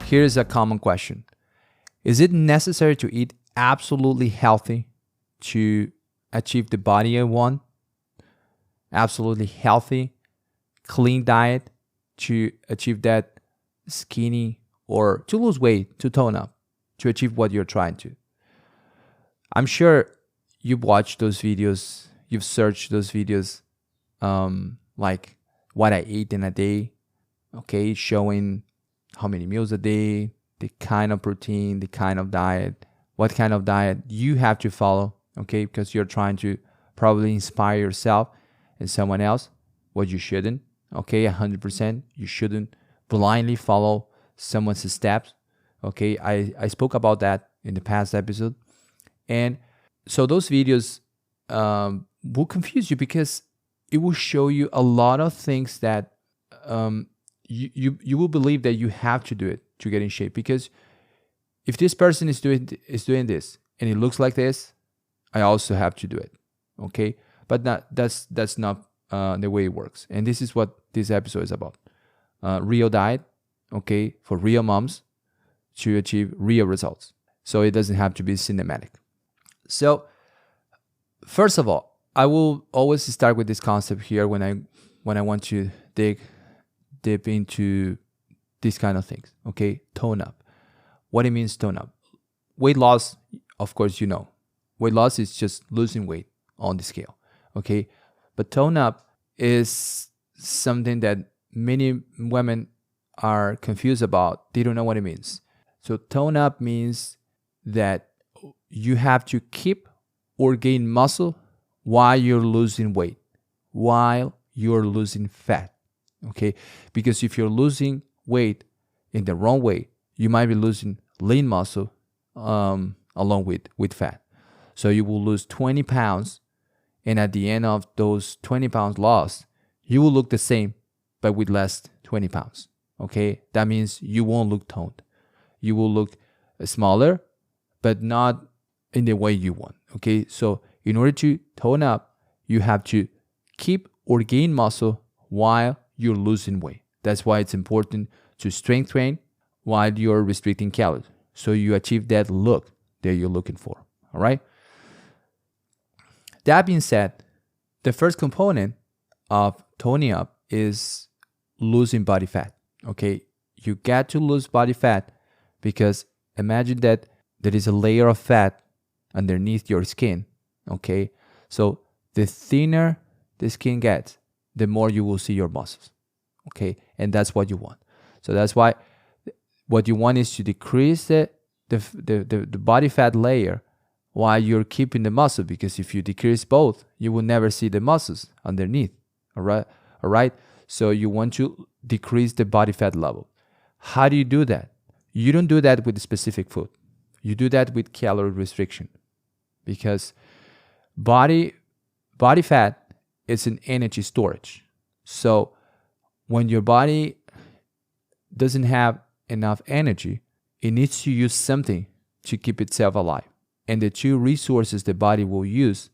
Here's a common question. Is it necessary to eat absolutely healthy to achieve the body I want? Absolutely healthy, clean diet to achieve that skinny or to lose weight, to tone up, to achieve what you're trying to. I'm sure you've watched those videos, you've searched those videos, like what I eat in a day, okay, showing how many meals a day, the kind of protein, the kind of diet, what kind of diet you have to follow, okay, because you're trying to probably inspire yourself and someone else, what you shouldn't, okay, 100%, you shouldn't blindly follow someone's steps, okay. I spoke about that in the past episode. And so those videos will confuse you because it will show you a lot of things that you will believe that you have to do it to get in shape. Because if this person is doing this and it looks like this, I also have to do it, okay? But that's not the way it works. And this is what this episode is about: real diet, okay, for real moms to achieve real results. So it doesn't have to be cinematic. So first of all, I will always start with this concept here when I want to dig deep into these kind of things. Okay, tone up. What it means tone up? Weight loss, of course, you know. Weight loss is just losing weight on the scale. Okay, but tone up is something that many women are confused about. They don't know what it means. So tone up means that you have to keep or gain muscle while you're losing weight, while you're losing fat, okay? Because if you're losing weight in the wrong way, you might be losing lean muscle along with fat. So you will lose 20 pounds, and at the end of those 20 pounds lost, you will look the same, but with less 20 pounds, okay? That means you won't look toned. You will look smaller, but not in the way you want, okay? So in order to tone up, you have to keep or gain muscle while you're losing weight. That's why it's important to strength train while you're restricting calories, so you achieve that look that you're looking for, all right? That being said, the first component of toning up is losing body fat, okay? You got to lose body fat because imagine that there is a layer of fat underneath your skin, okay? So the thinner the skin gets, the more you will see your muscles, okay? And that's what you want. So that's why what you want is to decrease the body fat layer while you're keeping the muscle, because if you decrease both, you will never see the muscles underneath, all right? So you want to decrease the body fat level. How do you do that? You don't do that with specific food. You do that with calorie restriction, because body fat is an energy storage. So when your body doesn't have enough energy, it needs to use something to keep itself alive. And the two resources the body will use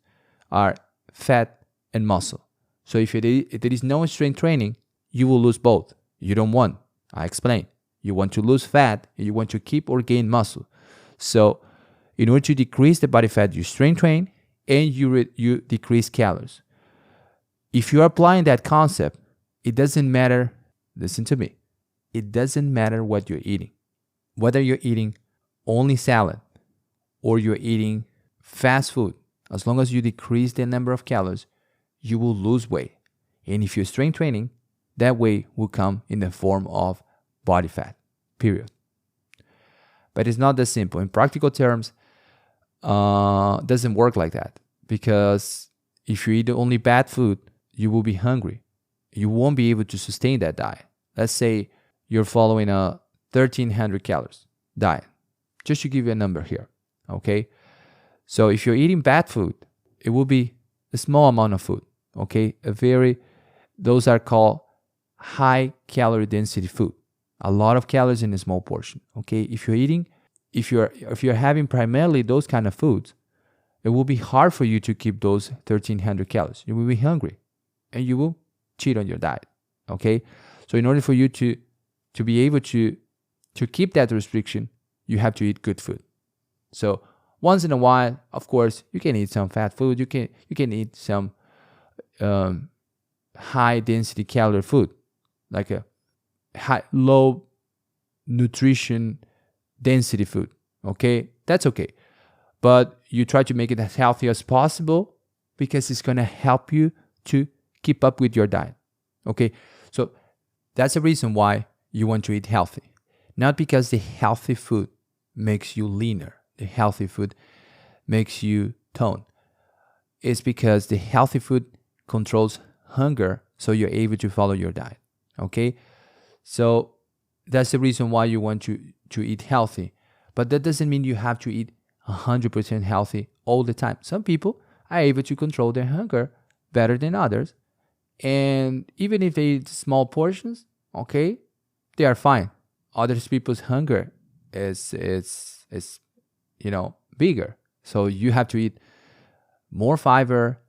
are fat and muscle. So if there is no strength training, you will lose both. You don't want. I explained. You want to lose fat and you want to keep or gain muscle. So in order to decrease the body fat, you strength train and you decrease calories. If you're applying that concept, it doesn't matter, listen to me, it doesn't matter what you're eating. Whether you're eating only salad or you're eating fast food, as long as you decrease the number of calories, you will lose weight. And if you're strength training, that weight will come in the form of body fat, period. But it's not that simple. In practical terms, it doesn't work like that, because if you eat only bad food, you will be hungry. You won't be able to sustain that diet. Let's say you're following a 1,300 calories diet, just to give you a number here, okay? So if you're eating bad food, it will be a small amount of food, okay? Those are called high calorie density food. A lot of calories in a small portion, okay? If you're having primarily those kind of foods, it will be hard for you to keep those 1,300 calories. You will be hungry and you will cheat on your diet, okay? So in order for you to be able to to keep that restriction, you have to eat good food. So once in a while, of course, you can eat some fat food. You can eat some high density calorie food, like a low nutrition density food. Okay, that's okay. But you try to make it as healthy as possible because it's gonna help you to keep up with your diet. Okay, so that's the reason why you want to eat healthy. Not because the healthy food makes you leaner, the healthy food makes you tone. It's because the healthy food controls hunger, so you're able to follow your diet. Okay, so that's the reason why you want to eat healthy. But that doesn't mean you have to eat 100% healthy all the time. Some people are able to control their hunger better than others. And even if they eat small portions, okay, they are fine. Other people's hunger is bigger. So you have to eat more fiber,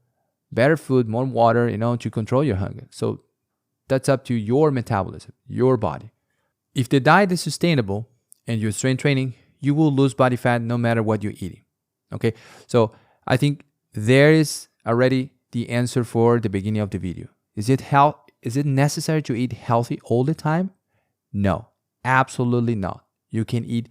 better food, more water, to control your hunger. So that's up to your metabolism, your body. If the diet is sustainable and you're strength training, you will lose body fat no matter what you're eating. Okay, so I think there is already the answer for the beginning of the video. Is it necessary to eat healthy all the time? No, absolutely not. You can eat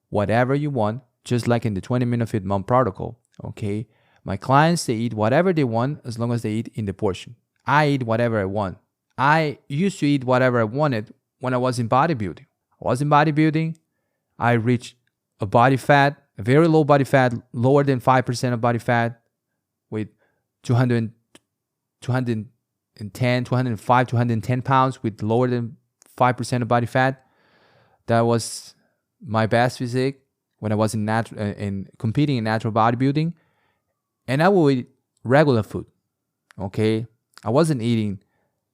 whatever you want, just like in the 20-minute Fit Mom protocol. Okay, my clients, they eat whatever they want as long as they eat in the portion. I eat whatever I want. I used to eat whatever I wanted when I was in bodybuilding. I reached a body fat, a very low body fat, lower than 5% of body fat, with 210, 205, 210 pounds with lower than 5% of body fat. That was my best physique when I was in competing in natural bodybuilding. And I would eat regular food, okay? I wasn't eating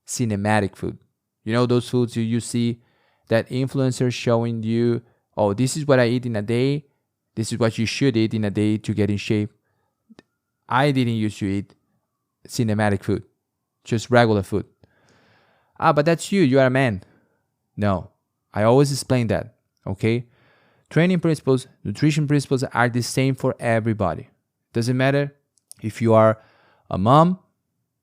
cinematic food. Those foods you see that influencers showing you, oh, this is what I eat in a day. This is what you should eat in a day to get in shape. I didn't used to eat cinematic food, just regular food. But that's you. You are a man. No, I always explain that, okay? Training principles, nutrition principles are the same for everybody. Doesn't matter if you are a mom,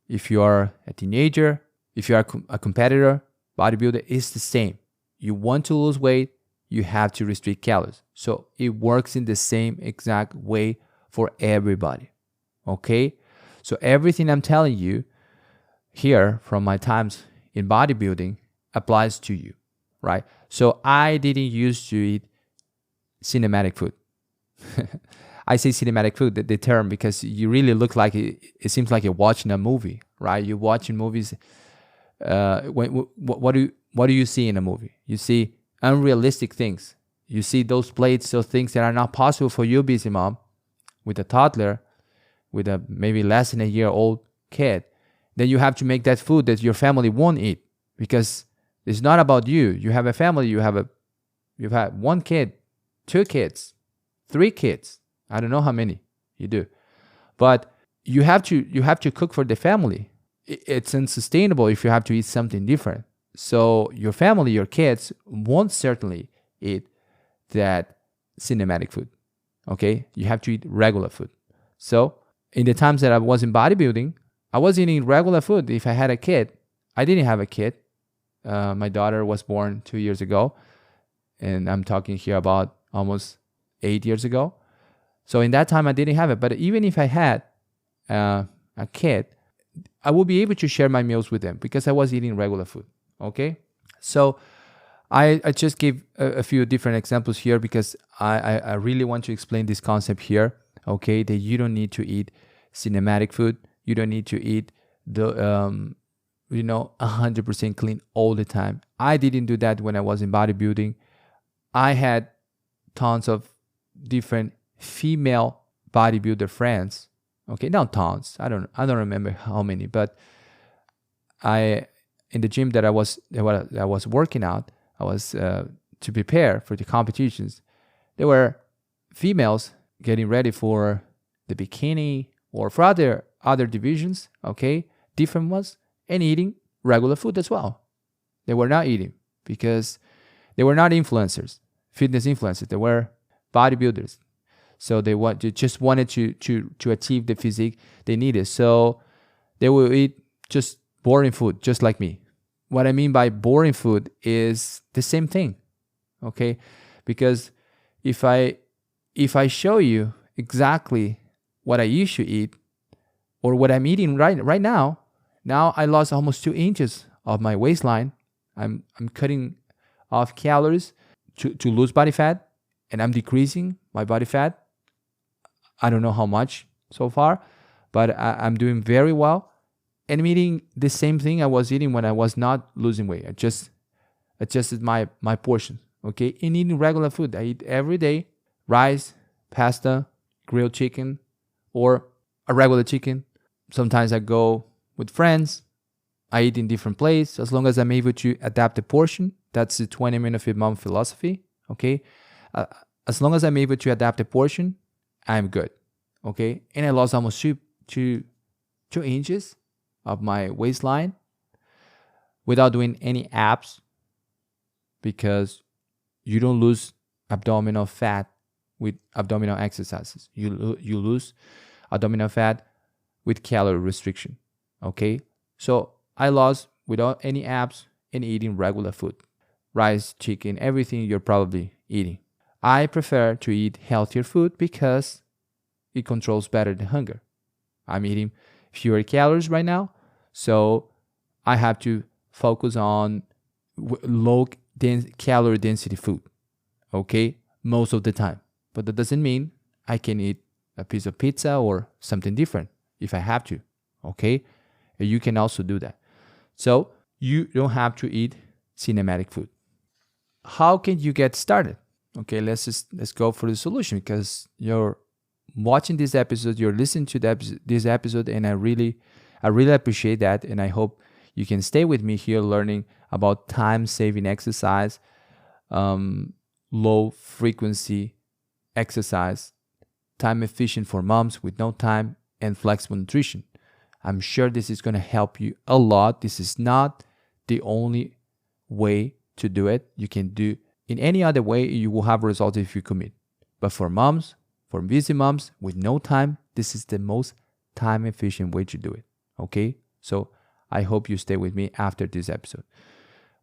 if you are a teenager, if you are a competitor, bodybuilder, it's the same. You want to lose weight, you have to restrict calories. So it works in the same exact way for everybody, okay? So everything I'm telling you here from my times in bodybuilding applies to you, right? So I didn't used to eat cinematic food. I say cinematic food, the term, because you really look like it seems like you're watching a movie, right? You're watching movies. What do you see in a movie? You see unrealistic things. You see those plates of things that are not possible for you, busy mom, with a toddler, with a maybe less than a year old kid. Then you have to make that food that your family won't eat, because it's not about you. You have a family. You've had one kid, 2 kids, 3 kids. I don't know how many you do, but you have to cook for the family. It's unsustainable if you have to eat something different. So your family, your kids won't certainly eat that cinematic food. Okay, you have to eat regular food. So in the times that I was in bodybuilding, I was eating regular food. If I had a kid, I didn't have a kid. My daughter was born 2 years ago, and I'm talking here about almost 8 years ago. So in that time, I didn't have it. But even if I had a kid, I would be able to share my meals with them because I was eating regular food. Okay, so I just gave a few different examples here because I really want to explain this concept here. Okay, that you don't need to eat cinematic food. You don't need to eat the 100% clean all the time. I didn't do that when I was in bodybuilding. I had tons of different female bodybuilder friends. Okay, not tons. I don't remember how many, but in the gym that I was working out, I was to prepare for the competitions. There were females getting ready for the bikini or for other divisions, okay, different ones, and eating regular food as well. They were not eating because They were not influencers, fitness influencers. They were bodybuilders. So they just wanted to achieve the physique they needed. So they will eat just boring food, just like me. What I mean by boring food is the same thing, okay? Because if I show you exactly what I used to eat or what I'm eating right now I lost almost 2 inches of my waistline. I'm cutting off calories to lose body fat, and I'm decreasing my body fat. I don't know how much so far, but I'm doing very well. And I'm eating the same thing I was eating when I was not losing weight. I just adjusted my portion, okay? And eating regular food. I eat every day rice, pasta, grilled chicken, or a regular chicken. Sometimes I go with friends. I eat in different places. As long as I'm able to adapt the portion, that's the 20-minute fit mom philosophy, okay? As long as I'm able to adapt the portion, I'm good, okay? And I lost almost 2 inches of my waistline without doing any abs, because you don't lose abdominal fat with abdominal exercises. You lose abdominal fat with calorie restriction, okay? So I lost without any abs and eating regular food. Rice, chicken, everything you're probably eating. I prefer to eat healthier food because it controls better the hunger. I'm eating fewer calories right now, so I have to focus on low calorie density food, okay, most of the time. But that doesn't mean I can eat a piece of pizza or something different if I have to, okay? You can also do that. So you don't have to eat cinematic food. How can you get started? Okay, let's go for the solution, because you're watching this episode, you're listening to this episode, and I really appreciate that, and I hope you can stay with me here learning about time-saving exercise, low frequency exercise, time efficient for moms with no time, and flexible nutrition. I'm sure this is going to help you a lot. This is not the only way to do it. You can do in any other way. You will have results if you commit. But for moms, for busy moms with no time, this is the most time efficient way to do it. Okay? So I hope you stay with me after this episode.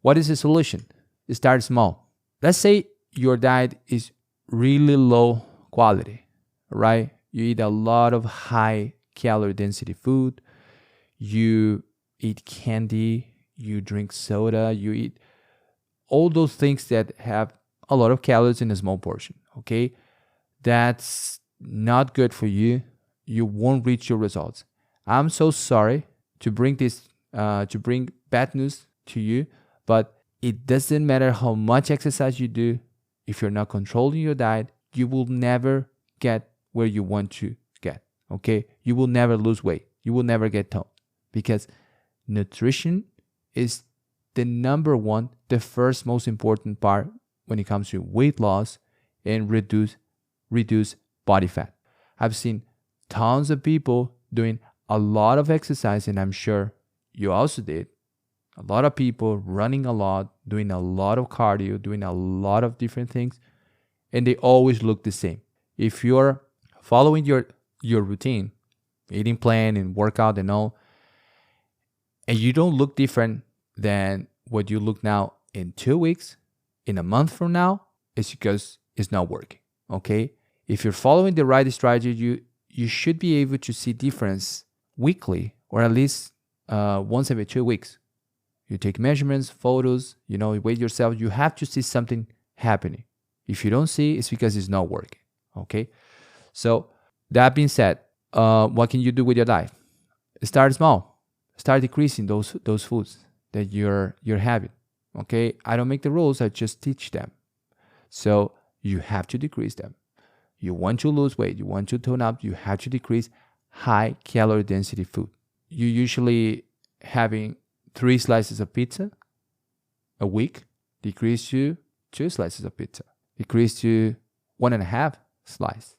What is the solution? Start small. Let's say your diet is really low quality, right? You eat a lot of high calorie density food. You eat candy, you drink soda, you eat all those things that have a lot of calories in a small portion, okay? That's not good for you. You won't reach your results. I'm so sorry to bring bad news to you, but it doesn't matter how much exercise you do. If you're not controlling your diet, you will never get where you want to get, okay? You will never lose weight. You will never get toned, because nutrition is the number one, the first most important part when it comes to weight loss and reduce body fat. I've seen tons of people doing a lot of exercise, and I'm sure you also did. A lot of people running a lot, doing a lot of cardio, doing a lot of different things, and they always look the same. If you're following your routine, eating plan and workout and all, and you don't look different than what you look now in 2 weeks, in a month from now, it's because it's not working, okay? If you're following the right strategy, you should be able to see difference weekly, or at least once every 2 weeks. You take measurements, photos, you weigh yourself. You have to see something happening. If you don't see, it's because it's not working, okay? So that being said, what can you do with your diet? Start small. Start decreasing those foods that you're having, okay? I don't make the rules. I just teach them. So you have to decrease them. You want to lose weight, you want to tone up, you have to decrease high calorie density food. You usually having 3 slices of pizza a week, decrease to 2 slices of pizza, decrease to 1.5 slice.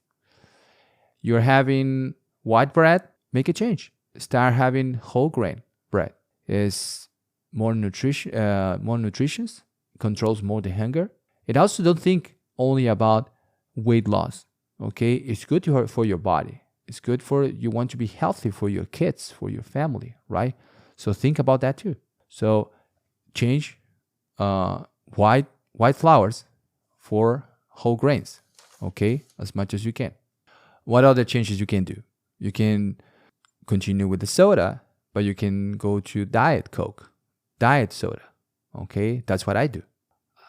You're having white bread, make a change. Start having whole grain bread. It's more nutritious, controls more the hunger. And also don't think only about weight loss. Okay, it's good for your body. It's good for you want to be healthy for your kids, for your family, right? So think about that too. So change white flours for whole grains, okay, as much as you can. What other changes you can do? You can continue with the soda, but you can go to Diet Coke, diet soda, okay? That's what I do.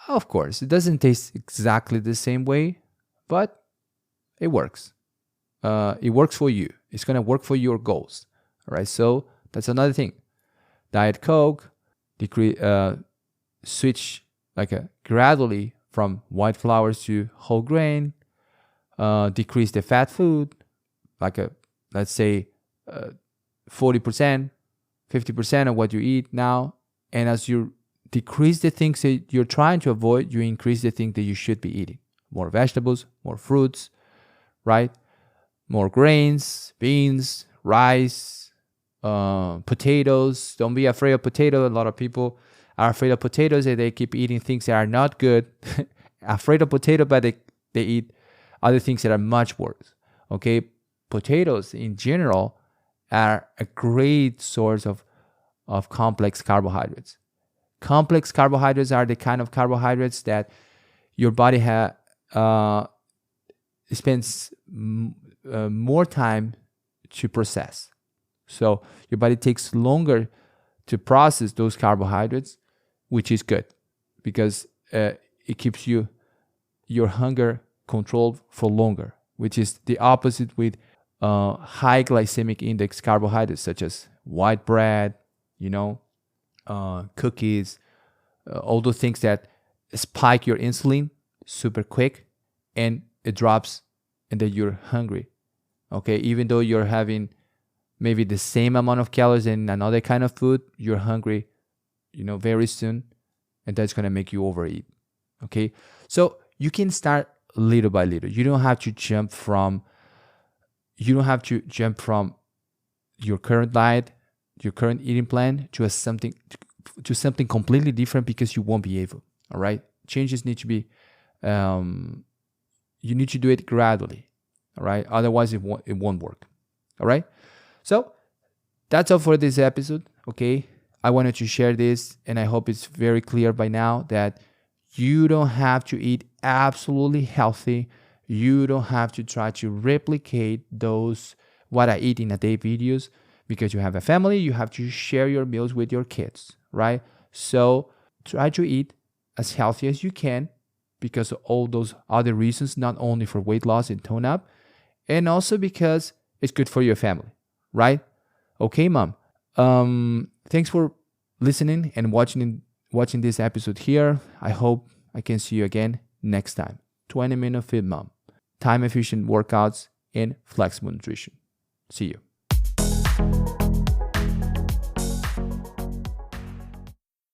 Of course, it doesn't taste exactly the same way, but it works. It works for you. It's going to work for your goals, all right? So that's another thing. Diet Coke, switch gradually from white flours to whole grain, decrease the fat food, let's say 40%, 50% of what you eat now. And as you decrease the things that you're trying to avoid, you increase the things that you should be eating. More vegetables, more fruits, right? More grains, beans, rice, potatoes. Don't be afraid of potatoes. A lot of people are afraid of potatoes and they keep eating things that are not good. Afraid of potato, but they eat other things that are much worse. Okay, potatoes in general are a great source of complex carbohydrates. Complex carbohydrates are the kind of carbohydrates that your body spends more time to process. So your body takes longer to process those carbohydrates, which is good because it keeps your hunger controlled for longer, which is the opposite with high glycemic index carbohydrates such as white bread, cookies, all those things that spike your insulin super quick and it drops and then you're hungry. Okay, even though you're having maybe the same amount of calories in another kind of food, you're hungry, very soon, and that's going to make you overeat. Okay, so you can start little by little. You don't have to jump from your current diet, your current eating plan to something completely different because you won't be able. All right, changes need to be you need to do it gradually. All right, otherwise it won't work. All right, so that's all for this episode. Okay, I wanted to share this, and I hope it's very clear by now that you don't have to eat absolutely healthy. You don't have to try to replicate those what I eat in a day videos because you have a family. You have to share your meals with your kids, right? So try to eat as healthy as you can because of all those other reasons, not only for weight loss and tone up, and also because it's good for your family, right? Okay, mom. Thanks for listening and watching this episode here. I hope I can see you again next time. 20-minute Fit Mom. Time efficient workouts and flexible nutrition. See you.